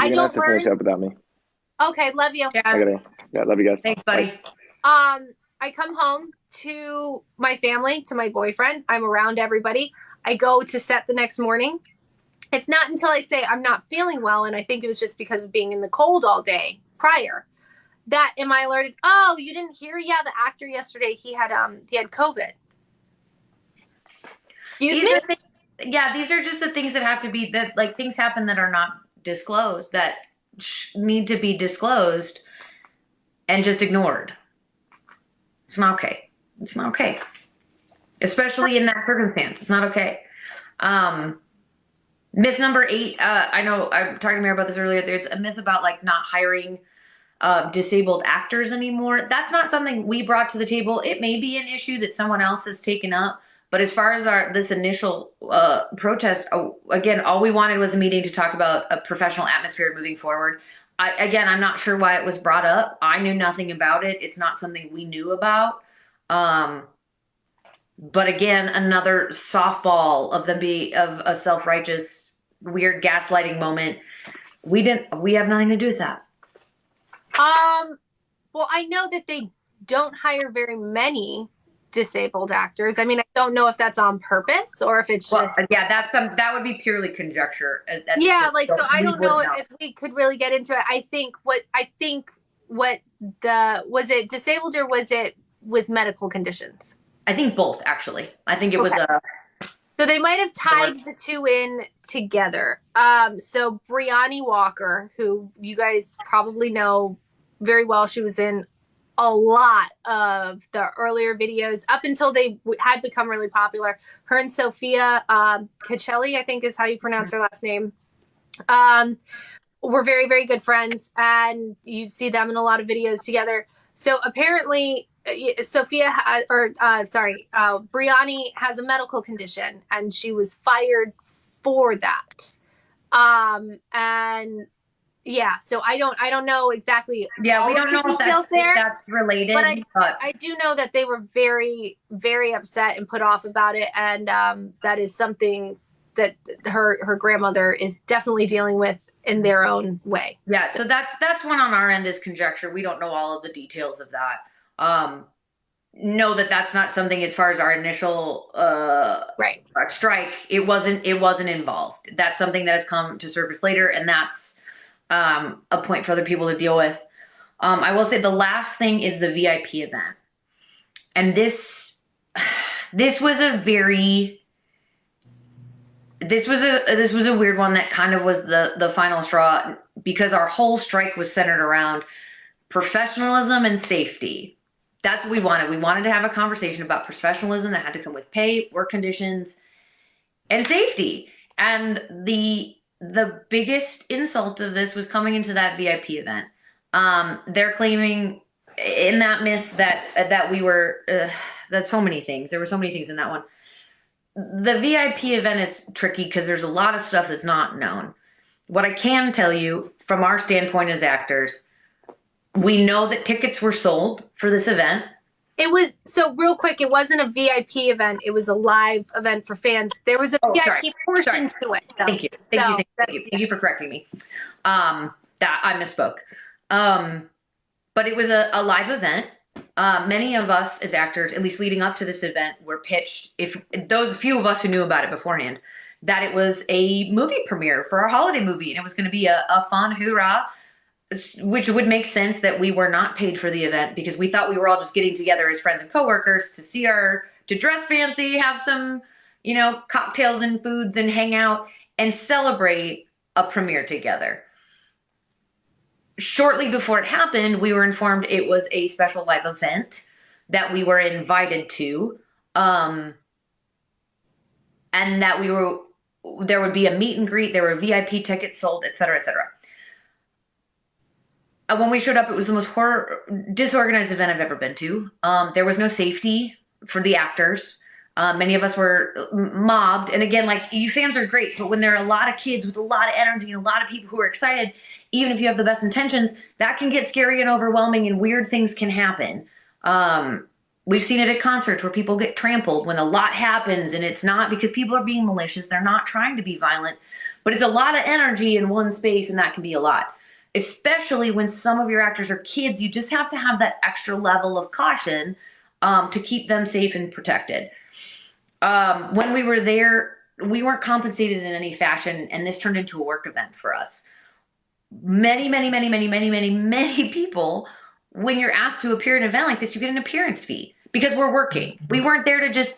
I You're gonna have don't to finish learn. up without me. Okay, love you. I Yes. gotta. Yeah, love you guys. Thanks, buddy. Bye. I come home to my family, to my boyfriend. I'm around everybody. I go to set the next morning. It's not until I say I'm not feeling well, and I think it was just because of being in the cold all day prior, that am I alerted, oh, you didn't hear? Yeah, the actor yesterday, he had COVID. Excuse me? Yeah, these are just the things that have to be, that like things happen that are not disclosed, that need to be disclosed and just ignored. It's not okay. It's not okay. Especially in that circumstance. It's not okay. Myth number 8, I know I'm talking to Mair about this earlier. There's a myth about like not hiring disabled actors anymore. That's not something we brought to the table. It may be an issue that someone else has taken up. But as far as this initial protest, again, all we wanted was a meeting to talk about a professional atmosphere moving forward. I'm not sure why it was brought up. I knew nothing about it. It's not something we knew about. But again, another softball of a self-righteous, weird gaslighting moment. We have nothing to do with that. Well, I know that they don't hire very many disabled actors. I mean, I don't know if that's on purpose or if it's just. Yeah, that would be purely conjecture. Yeah, like, so I don't know if we could really get into it. I think was it disabled or was it with medical conditions? I think both, actually. I think it was so they might have tied the two in together. So Brianni Walker, who you guys probably know very well, she was in a lot of the earlier videos up until they had become really popular. Her and Sophia Cacelli, I think is how you pronounce her last name, were very, very good friends, and you see them in a lot of videos together. So apparently Brianni has a medical condition, and she was fired for that. And yeah, so I don't know exactly. Yeah, we don't know if that's related. But I do know that they were very, very upset and put off about it, and that is something that her grandmother is definitely dealing with in their own way. Yeah, so that's one on our end is conjecture. We don't know all of the details of that. Know that that's not something as far as our initial strike. It wasn't involved. That's something that has come to surface later, and that's a point for other people to deal with. I will say the last thing is the VIP event, and this was a weird one that kind of was the final straw, because our whole strike was centered around professionalism and safety. That's what we wanted. We wanted to have a conversation about professionalism that had to come with pay, work conditions, and safety. And the biggest insult of this was coming into that VIP event. They're claiming in that myth that we were, that's so many things. There were so many things in that one. The VIP event is tricky because there's a lot of stuff that's not known. What I can tell you from our standpoint as actors, we know that tickets were sold for this event. It was, so real quick, it wasn't a VIP event. It was a live event for fans. There was a VIP portion to it. Though. Thank you. Thank you for correcting me. That I misspoke. But it was a live event. Many of us as actors, at least leading up to this event, were pitched, if those few of us who knew about it beforehand, that it was a movie premiere for a holiday movie, and it was going to be a fun hoorah, which would make sense that we were not paid for the event, because we thought we were all just getting together as friends and coworkers to dress fancy, have some, cocktails and foods and hang out and celebrate a premiere together. Shortly before it happened, we were informed it was a special live event that we were invited to, and that there would be a meet and greet, there were VIP tickets sold, et cetera, et cetera. When we showed up, it was the most disorganized event I've ever been to. There was no safety for the actors. Many of us were mobbed. And again, like, you fans are great, but when there are a lot of kids with a lot of energy and a lot of people who are excited, even if you have the best intentions, that can get scary and overwhelming, and weird things can happen. We've seen it at concerts where people get trampled when a lot happens, and it's not because people are being malicious. They're not trying to be violent, But it's a lot of energy in one space, and that can be a lot. Especially when some of your actors are kids, you just have to have that extra level of caution to keep them safe and protected. When we were there, we weren't compensated in any fashion, and this turned into a work event for us. Many people, when you're asked to appear at an event like this, you get an appearance fee because we're working. We weren't there to just